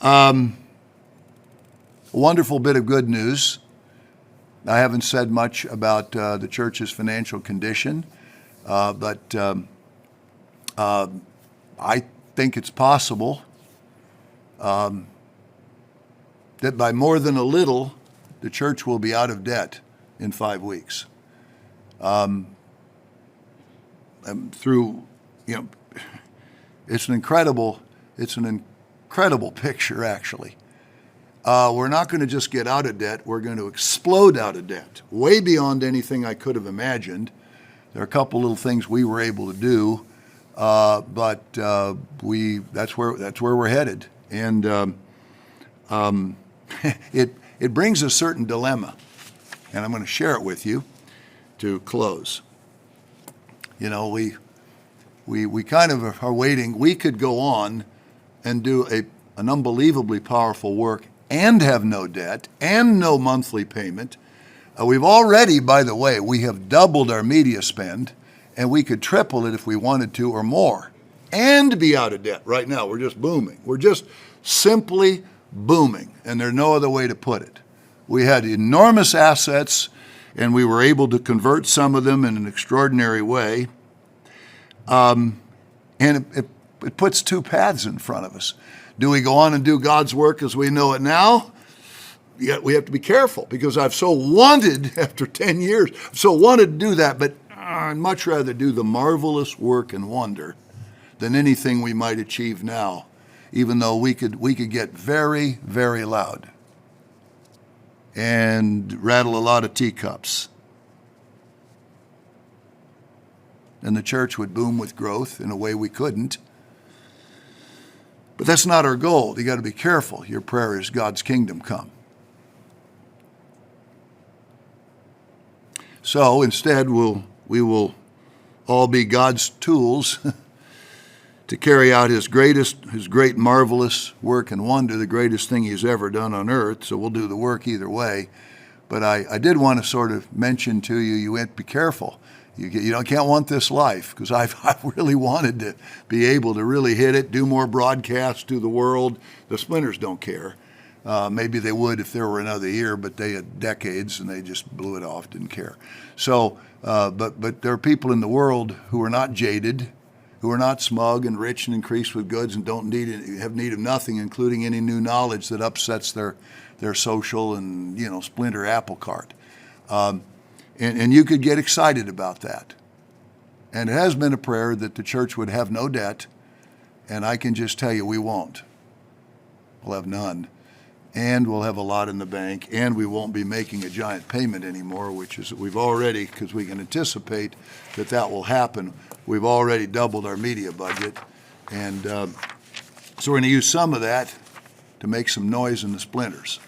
A wonderful bit of good news. I haven't said much about the church's financial condition, but I think it's possible that by more than a little, the church will be out of debt in 5 weeks. It's an incredible picture, actually. We're not going to just get out of debt. We're going to explode out of debt, way beyond anything I could have imagined. There are a couple little things we were able to do, but that's where we're headed. And it brings a certain dilemma, and I'm going to share it with you to close. You know, we kind of are waiting. We could go on and do an unbelievably powerful work and have no debt and no monthly payment. We've already, by the way, we have doubled our media spend, and we could triple it if we wanted to or more, and be out of debt. Right now, we're just booming. We're just simply booming, and there's no other way to put it. We had enormous assets, and we were able to convert some of them in an extraordinary way. And it puts two paths in front of us. Do we go on and do God's work as we know it now? Yet we have to be careful, because I've so wanted, after 10 years, so wanted to do that, but I'd much rather do the marvelous work and wonder than anything we might achieve now, even though we could get very, very loud and rattle a lot of teacups. And the church would boom with growth in a way we couldn't. But that's not our goal. You got to be careful. Your prayer is God's kingdom come. So instead, we will all be God's tools to carry out his great, marvelous work and wonder, the greatest thing he's ever done on earth. So we'll do the work either way. But I did want to sort of mention to you, you have to be careful. You can't want this life, because I've really wanted to be able to really hit it, do more broadcasts to the world. The Splinters don't care. Maybe they would if there were another year, but they had decades and they just blew it off, didn't care. So, but there are people in the world who are not jaded, who are not smug and rich and increased with goods and don't have need of nothing, including any new knowledge that upsets their social and splinter apple cart. And you could get excited about that. And it has been a prayer that the church would have no debt, and I can just tell you we won't. We'll have none. And we'll have a lot in the bank, and we won't be making a giant payment anymore, which is we've already, because we can anticipate that will happen, we've already doubled our media budget. And so we're going to use some of that to make some noise in the Splinters.